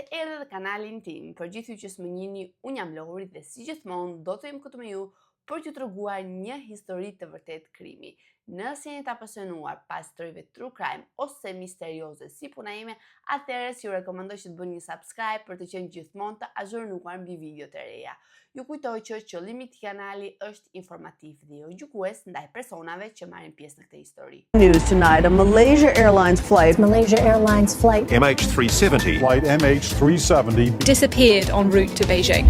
se erdhe dhe kanalin tim. Për gjithë ju që s'më njihni, unë jam Lori dhe si gjithmonë do të jem këtu me ju për t'ju treguar një histori të vërtet krimi. Nëse jeni të apasionuar pas historive true crime ose misterioze si puna ime, atëherë ju rekomandoj që të bëni një subscribe për të qenë gjithmonë të azhurnuar mbi videot e reja. Ju kujtoj që qëllimi i këtij kanali është informativ dhe jo gjykues ndaj personave që marrin pjesë në këtë histori. News tonight, a Malaysia Airlines flight MH370 Flight MH370 disappeared en route to Beijing.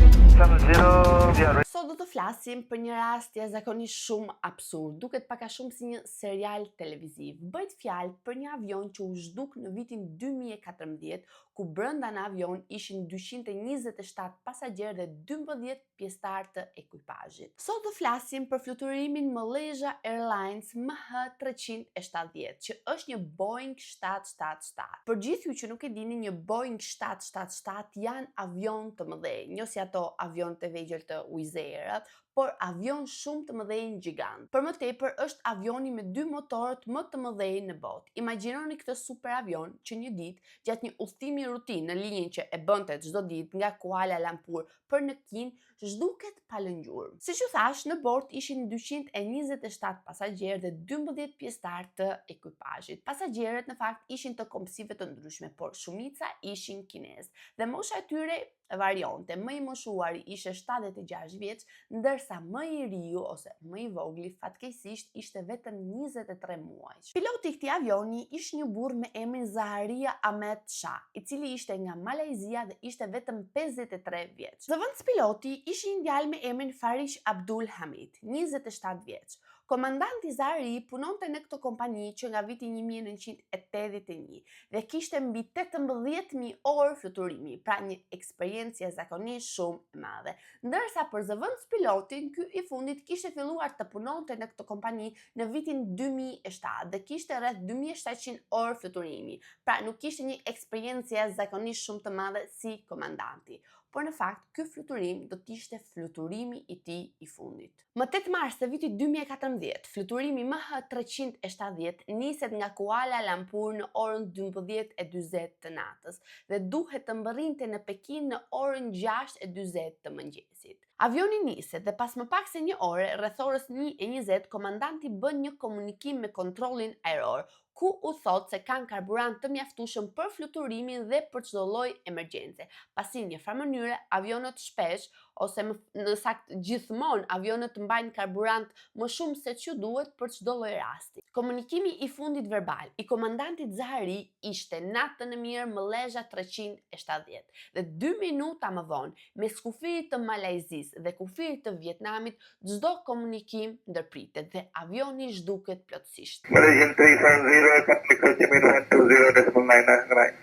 Sot do të flasim për një rast jashtëzakonisht shumë absurd, duket pak a shumë si një serial televiziv. Bëhet fjalë për një avion që u zhduk në vitin 2014, ku brenda në avion ishin 227 pasagerë dhe 12 pjesëtar të ekipazhit. Sot do flasim për fluturimin Malaysia Airlines MH370, që është një Boeing 777. Për gjithë ju që nuk e dini, një Boeing 777 janë avion të mëdhenj, jo si ato avion të vegjël të Wizz Air, por avion shumë të mëdhenj gjigant. Për më tepër është avioni me 2 motorët më të mëdhenj në botë. Imagjinoni këtë super avion që një ditë gjatë një udhëtimi rutinë në linjën që e bënte çdo ditë nga Kuala Lumpur për në Kinë, zhduket pa lëngjurmë. Siç ju thash, në bord ishin 227 pasagerë dhe 12 pjesëtar të ekipazhit. Pasagerët në fakt ishin të kombësive të ndryshme, por shumica ishin kinezë dhe mosha e tyre varionte. Më i moshuari ishte 76 vjeç, ndërsa më i riu ose më i vogli fatkeqësisht ishte vetëm 23 muaj. Piloti i këtij avioni ishte një burr me emrin Zaharia Ahmed Shah, i cili ishte nga Malajzia dhe ishte vetëm 53 vjeç. Zëvendëspiloti ishte një djalë me emrin Farish Abdul Hamid, 27 vjeç. Komandanti Zahari punonte në këtë kompani që nga viti 1981 dhe kishte mbi 18.000 orë fluturimi, pra një eksperiencë jashtëzakonisht shumë e madhe. Ndërsa për zëvendëspilotin, ky i fundit kishte filluar të punonte në këtë kompani në vitin 2007 dhe kishte rreth 2700 orë fluturimi, pra nuk kishte një eksperiencë jashtëzakonisht shumë të madhe si komandanti. Por në fakt, ky fluturim do t'ishte fluturimi i tij i fundit. Më 8 mars të vitit 2014, fluturimi MH370 niset nga Kuala Lumpur në orën 12:40 të natës dhe duhet të mbërrinte në Pekin në orën 6:40 të mëngjesit. Avioni niset dhe pas më pak se një ore, rreth orës 1:20, komandanti bën një komunikim me kontrollin ajror, ku u thot se kanë karburant të mjaftueshëm për fluturimin dhe për çdo lloj emergjence. Pasi në një farë mënyre avionët shpesh ose në sakt gjithmonë avionët mbajnë karburant më shumë se që duhet për çdo lloj rasti. Komunikimi i fundit verbal i komandantit Zahari ishte natën e mirë Malaysia 370 dhe 2 minuta më vonë, me kufirit të Malajzisë dhe kufirit të Vietnamit, çdo komunikim ndërpritet dhe avioni zhduket plotësisht. Malaysian 370, Capricorn 120.9.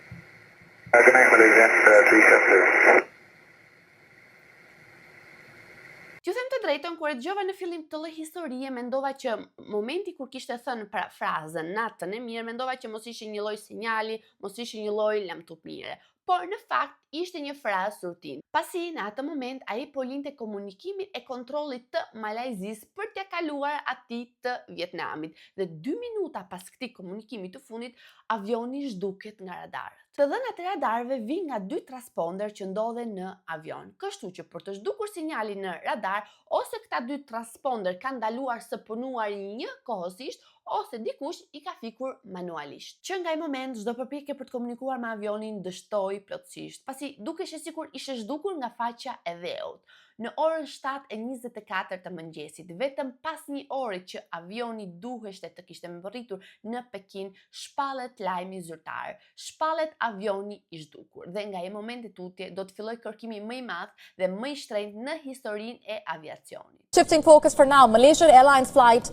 Good night, Malaysian 370. Ju them të drejtën, kur e dëgjova në fillim të lloj historie, mendova që momenti kur kishte thënë frazën natën e mirë, mendova që mos ishte një lloj sinjali, mos ishte një lloj lamtupmire. Por në fakt ishte një frazë rutinë. Pasi në atë moment ai po linte komunikimin e kontrollit të Malajzisë për t'ia kaluar atij të Vietnamit dhe 2 minuta pas këtij komunikimi të fundit, avioni zhduket nga radarët. Të dhënat e radarëve vijnë nga 2 transponder që ndodhen në avion. Kështu që për të zhdukur sinjalin në radar, ose këta 2 transponder kanë ndaluar së punuari njëkohësisht, ose dikush i ka fikur manualisht. Që nga ai moment çdo përpjekje për të komunikuar me avionin dështoi plotësisht, pasi dukeshte sikur ishte zhdukur nga faqja e dheut. Në orën 7:24 të mëngjesit, vetëm pas një ore që avioni duheshte të kishte mbërritur në Pekin, shpallet lajmi zyrtar. Shpallet avioni i zhdukur dhe nga ai momenti tutje do të filloj kërkimi më i madh dhe më i shtrenjtë në historinë e aviacionit. Shifting focus for now, Malaysia Airlines flight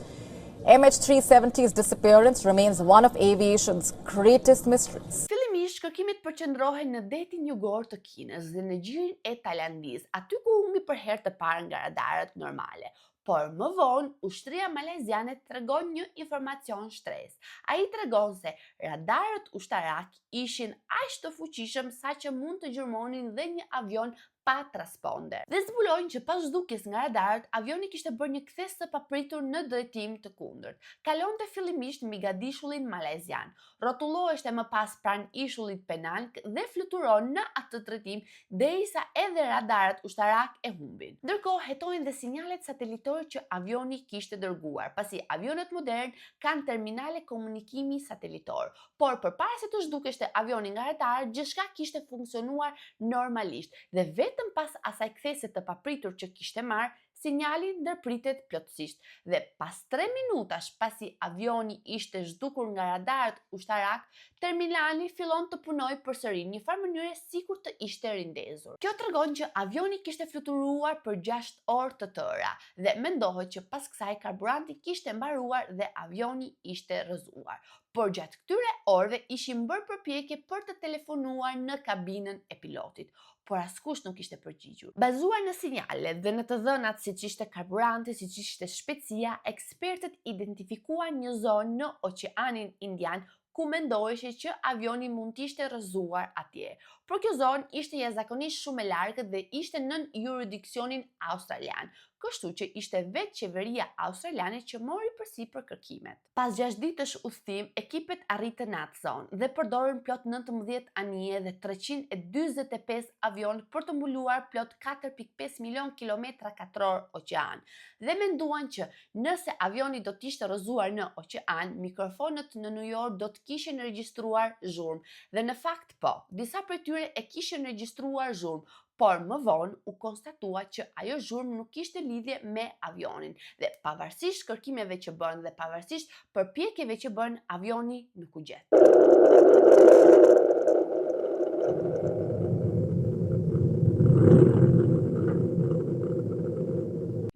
MH370's disappearance remains one of aviation's greatest mysteries. Fillimisht kërkimet përqendrohen në detin jugor të Kinës dhe në gjirin e Tajlandisë, aty ku humbi për herë të parë nga radarët normale. Por më vonë, ushtria maleziane tregon një informacion shtresë. Ai tregon se radarët ushtarak ishin aq të fuqishëm saqë mund të gjurmonin dhe një avion pa transponder. Dhe zbulojnë që pas zhdukjes nga radarët, avioni kishte bërë një kthes të papritur në drejtim të kundërt. Kalonte fillimisht mbi gadishullin malezian, rrotulloheshte më pas pranë ishullit Penang dhe fluturon në atë drejtim derisa edhe radarët ushtarak e humbin. Ndërkohë hetojnë dhe sinjalet satelitore që avioni kishte dërguar, pasi avionet modern kanë terminale komunikimi satelitor. Por përpara se të zhdukeshte avioni nga radarët, gjithçka kishte funksionuar normalisht dhe vetëm pas asaj kthese të papritur që kishte marrë, sinjali ndërpritet plotësisht dhe pas 3 minutash pasi avioni ishte zhdukur nga radarët ushtarak, terminali fillon të punojë përsëri në një farë mënyre sikur të ishte rindezur. Kjo tregon që avioni kishte fluturuar për 6 orë të tëra dhe mendohet që pas kësaj karburanti kishte mbaruar dhe avioni ishte rrëzuar. Por gjatë këtyre orëve ishin bërë përpjekje për të telefonuar në kabinën e pilotit, por askush nuk ishte përgjigjur. Bazuar në sinjale dhe në të dhënat siç ishte karburanti, siç ishte shpejtësia, ekspertët identifikuan një zonë në Oqeanin Indian ku mendohej që avioni mund të ishte rrëzuar atje. Por kjo zonë ishte jashtëzakonisht shumë e largët dhe ishte nën jurisdiksionin australian, kështu që ishte vetë qeveria australiane që mori përsipër kërkimet. Pas 6 ditësh udhëtim, ekipet arritën në atë zonë dhe përdorën plot 19 anije dhe 345 avion për të mbuluar plot 4.5 milion kilometra katror oqean. Dhe menduan që nëse avioni do të ishte rrëzuar në oqean, mikrofonët në New York do të kishin regjistruar zhurmë. Dhe në fakt po, disa prej tyre e kishin regjistruar zhurmë, por më vonë u konstatua që ajo zhurmë nuk kishte lidhje me avionin dhe pavarësisht kërkimeve që bën dhe pavarësisht përpjekjeve që bën, avioni nuk u gjet.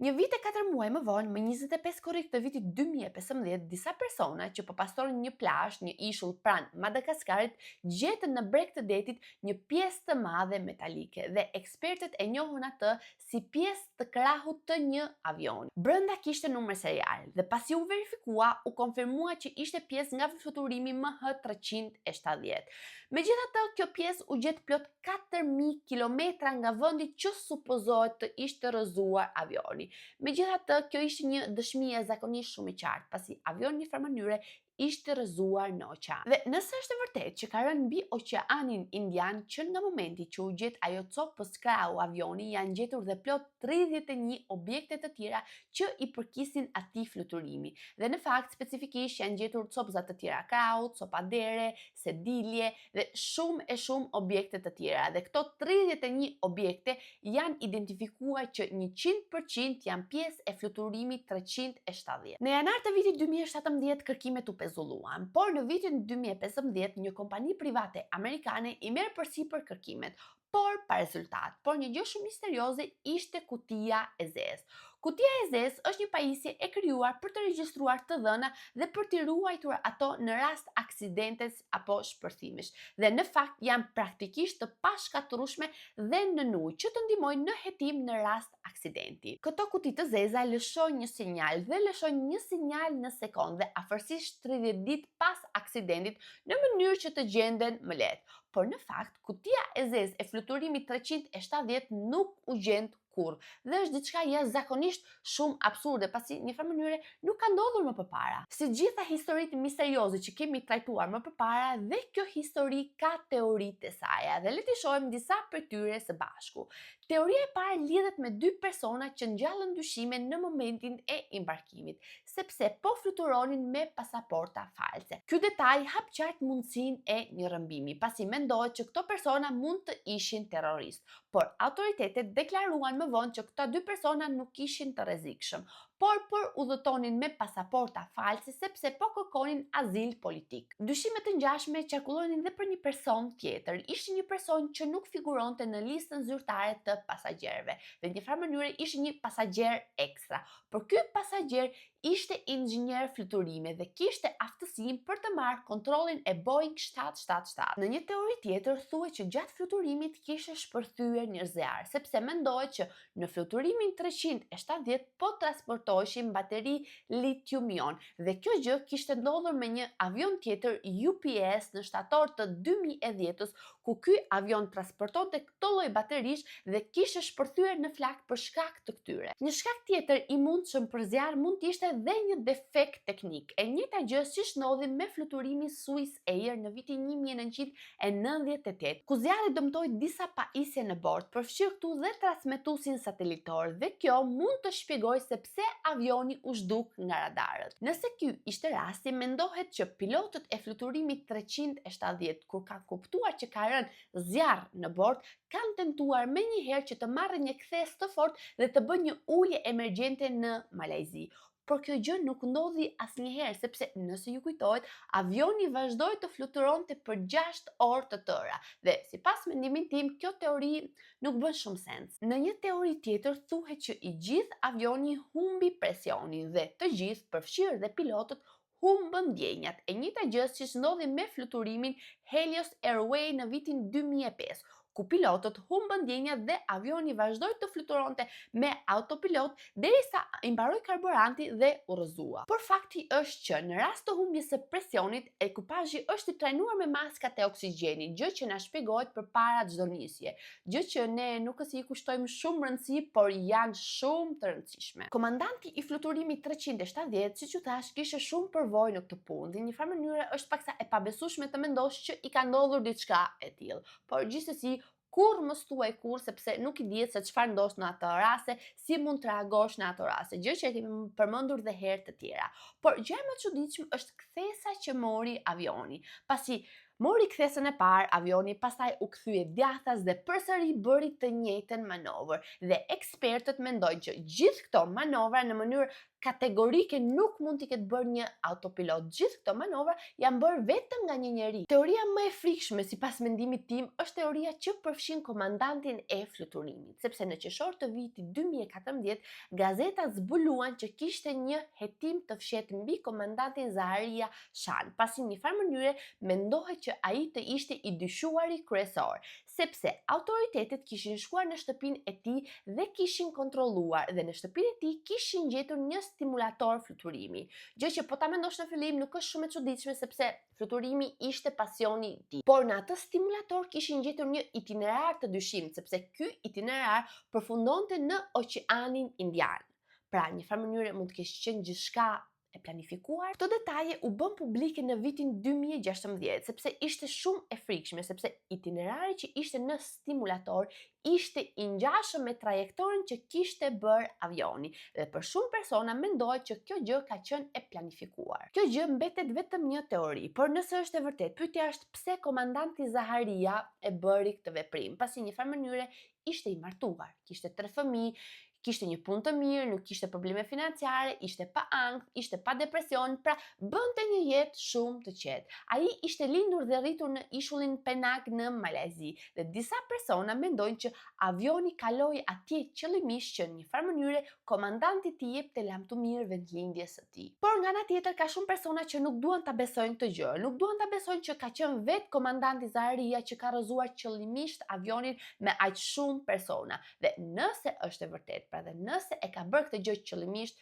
Një vit e 4 muaj më vonë, më 25 korrik të vitit 2015, disa persona që po pastonin një plazh, një ishull pranë Madagaskarit, gjetën në breg të detit një pjesë të madhe metalike dhe ekspertët e njohën atë si pjesë të krahut të një avioni. Brenda kishte numër serial dhe pasi u verifikua, u konfirmua që ishte pjesë nga fluturimi MH370. Megjithatë, kjo pjesë u gjet plot 4000 kilometra nga vendi që supozohet të ishte rrëzuar avioni. Megjithatë, kjo ishte një dëshmi e zakonisht shumë e qartë, pasi avioni në një farë mënyre ishte rrëzuar në oqean. Dhe nëse është e vërtetë që ka rënë mbi Oqeanin Indian, që nga momenti që u gjet ajo copës krahu avioni, janë gjetur dhe plot 31 objekte të tjera që i përkisin atij fluturimi. Dhe në fakt specifikisht janë gjetur copëza të tjera krahu, copa dere, sedilje dhe shumë objekte të tjera. Dhe këto 31 objekte janë identifikuar që 100% janë pjesë e fluturimit 370. Në janar të vitit 2017 kërkimet u pezulluan, por në vitin 2015 një kompani private amerikane i merr përsipër kërkimet, por pa rezultat. Por një gjë shumë misterioze ishte kutia e zezë. Kutia e zezë është një pajisje e krijuar për të regjistruar të dhëna dhe për të ruajtur ato në rast aksidentes apo shpërthimesh. Dhe në fakt janë praktikisht të pashkatërueshme dhe në ujë që të ndihmojnë në hetim në rast aksidenti. Këto kuti të zeza lëshojnë një sinjal dhe lëshojnë një sinjal në sekond dhe afërsisht 30 ditë pas aksidentit në mënyrë që të gjenden më lehtë. Por në fakt, kutia e zezë e fluturimit 370 nuk u gjend kurrë dhe është diçka jashtëzakonisht shumë absurde, pasi në një farë mënyre nuk ka ndodhur më përpara. Si gjitha historitë misterioze që kemi trajtuar më përpara, dhe kjo histori ka teoritë e saj dhe le të shohim disa prej tyre së bashku. Teoria e parë lidhet me 2 persona që ngjallën dyshime në momentin e embarkimit, sepse po fluturonin me pasaporta false. Ky detaj hap qartë mundësinë e një rrëmbimi, pasi mendohet që këto persona mund të ishin terroristë, por autoritetet deklaruan më vonë që këta 2 persona nuk ishin të rrezikshëm, por udhëtonin me pasaporta false sepse po kërkonin azil politik. Dyshimet të ngjashme qarkullonin dhe për një person tjetër. Ishte një person që nuk figuronte në listën zyrtare të pasagjerëve dhe në një farë mënyre ishte një pasagjer ekstra. Por ky pasagjer ishte inxhinier fluturime dhe kishte aftësinë për të marrë kontrollin e Boeing 777. Në një teori tjetër thuhet që gjatë fluturimit kishte shpërthyer një zjarr, sepse mendohet që në fluturimin 370 po transportoheshin bateri litium-ion dhe kjo gjë kishte ndodhur me një avion tjetër UPS në shtator të 2010-s, ku ky avion transportonte këto lloj baterish dhe kishte shpërthyer në flak për shkak të këtyre. Një shkak tjetër i mundshëm për zjarr mund të ishte dhe një defekt teknik. E njëjta gjë siç ndodhi me fluturimin Swiss Air në vitin 1998, ku zjarri dëmtoi disa pajisje në bord, përfshirë këtu dhe transmetuesin satelitor, dhe kjo mund të shpjegojë se pse avioni u zhduk nga radarët. Nëse ky ishte rasti, mendohet që pilotët e fluturimit 370, kur kanë kuptuar që ka rënë zjarr në bord, kanë tentuar menjëherë që të marrë një kthes të fortë dhe të bëjnë një ulje emergjente në Malajzi. Por kjo gjë nuk ndodhi asnjëherë, sepse nëse ju kujtohet, avioni vazhdoi të fluturonte për 6 orë të tëra dhe sipas mendimin tim kjo teori nuk bën shumë sens. Në një teori tjetër thuhet që i gjithë avioni humbi presionin dhe të gjithë, përfshirë dhe pilotët, humbën ndjenjat. E njëjta gjë siç ndodhi me fluturimin Helios Airway në vitin 2005, ku pilotët humbën ndjenjat dhe avioni vazhdoi të fluturonte me autopilot derisa i mbaroi karburanti dhe u rrëzua. Por fakti është që në rast të humbjes së presionit, ekipazhi është i trajnuar me maskat e oksigjenit, gjë që na shpjegohet përpara çdo nisje, gjë që ne nuk është i kushtojmë shumë rëndësi, por janë shumë të rëndësishme. Komandanti i fluturimit 370, siç u thash, kishte shumë përvojë në këtë punë dhe në një farë mënyrë është paksa e pabesueshme të mendosh që i ka ndodhur diçka e tillë. Por gjithsesi, kur mos thuaj kur, sepse nuk i dihet se çfarë ndos në atë raste, si mund të reagosh në ato raste, gjë që e kemi përmendur dhe herë të tjera. Por gjë më e çuditshme është kthesa që mori avioni. Pasi mori kthesën e parë, avioni pastaj u kthye djathtas dhe përsëri bëri të njëjtën manovër dhe ekspertët mendojnë që gjithë këto manovra në mënyrë kategorike nuk mund t'i ketë bërë një autopilot. Gjithë këto manovra janë bërë vetëm nga një njeri. Teoria më e frikshme sipas mendimit tim është teoria që përfshin komandantin e fluturimit, sepse në qershor të vitit 2014 gazetat zbuluan që kishte një hetim të fshehtë mbi komandantin Zaharia Shan, pasi në një farë mënyre mendohet që ai të ishte i dyshuari kryesor, sepse autoritetet kishin shkuar në shtëpinë e tij dhe kishin kontrolluar dhe në shtëpinë e tij kishin gjetur një stimulator fluturimi. Gjë që po ta mendosh në fillim nuk është shumë e çuditshme, sepse fluturimi ishte pasioni i tij. Por në atë stimulator kishin gjetur një itinerar të dyshimit, sepse ky itinerar përfundonte në Oqeanin Indian. Pra, në një farë mënyrë mund të kesh qenë gjithçka e planifikuar. Këto detaje u bën publike në vitin 2016, sepse ishte shumë e frikshme, sepse itinerari që ishte në stimulator ishte i ngjashëm me trajektorin që kishte bërë avioni dhe për shumë persona mendohet që kjo gjë ka qenë e planifikuar. Kjo gjë mbetet vetëm një teori, por nëse është e vërtetë, pyetja është pse komandanti Zaharia e bëri këtë veprim, pasi në një farë mënyre ishte i martuar, kishte 3 fëmijë, kishte një punë të mirë, nuk kishte probleme financiare, ishte pa ankth, ishte pa depresion, pra bënte një jetë shumë të qetë. Ai ishte lindur dhe rritur në ishullin Penang në Malajzi dhe disa persona mendojnë që avioni kaloi atje qëllimisht që në një farë mënyre komandanti t'i jepte lamtë mirë vendlindjes së tij. Por nga ana tjetër ka shumë persona që nuk duan ta besojnë këtë gjë, nuk duan ta besojnë që ka qenë vetë komandanti Zaharia që ka rrëzuar qëllimisht avionin me aq shumë persona. Dhe nëse është e vërtetë, pra dhe nëse e ka bërë këtë gjë qëllimisht,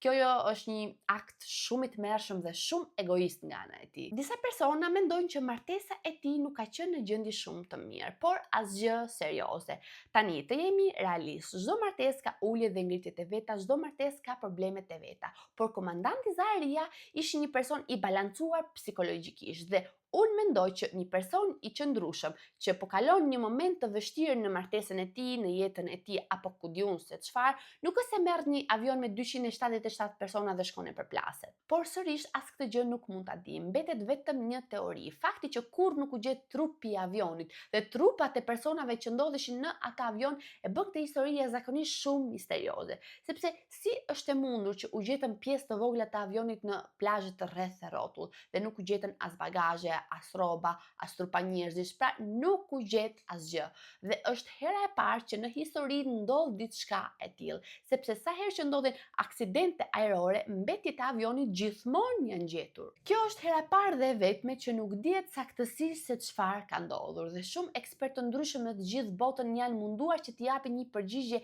kjo jo është një akt shumë i tmerrshëm dhe shumë egoist nga ana e tij. Disa persona mendojnë që martesa e tij nuk ka qenë në gjendje shumë të mirë, por asgjë serioze. Tani të jemi realistë, çdo martesë ka ulje dhe ngritjet e veta, çdo martesë ka problemet e veta. Por komandanti Zaharia ishte një person i balancuar psikologjikisht dhe unë mendoj që një person i qëndrueshëm që po kalon një moment të vështirë në martesën e tij, në jetën e tij apo ku diun se çfarë, nuk është se merr një avion me 277 persona dhe shkon e përplaset. Por sërish as këtë gjë nuk mund ta dim, mbetet vetëm një teori. Fakti që kur nuk u gjet trupi i avionit dhe trupat e personave që ndodheshin në atë avion e bën këtë histori zakonisht shumë misterioze, sepse si është e mundur që u gjetën pjesë të vogla të avionit në plazhet rreth e rrotull dhe nuk u gjetën as bagazhe, as rroba, as trupa njerëzish, pra nuk u gjet asgjë. Dhe është hera e parë që në histori ndodh diçka e tillë, sepse sa herë që ndodhin aksidente ajrore, mbetjet e avionit gjithmonë janë gjetur. Kjo është hera e parë dhe e vetme që nuk dihet saktësisht se çfarë ka ndodhur dhe shumë ekspertë të ndryshëm në të gjithë botën janë munduar që të japin një përgjigje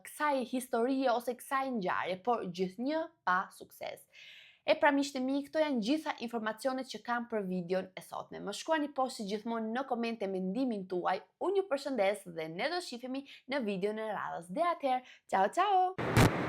kësaj historie ose kësaj ngjarje, por gjithnjë pa sukses. E pra miqtë mi, këto janë gjitha informacionet që kam për videon e sotme. Më shkruani poshtë si gjithmonë në komente mendimin tuaj. Unë ju përshëndes dhe ne do shihemi në videon e radhës. Dhe atëherë, ciao ciao!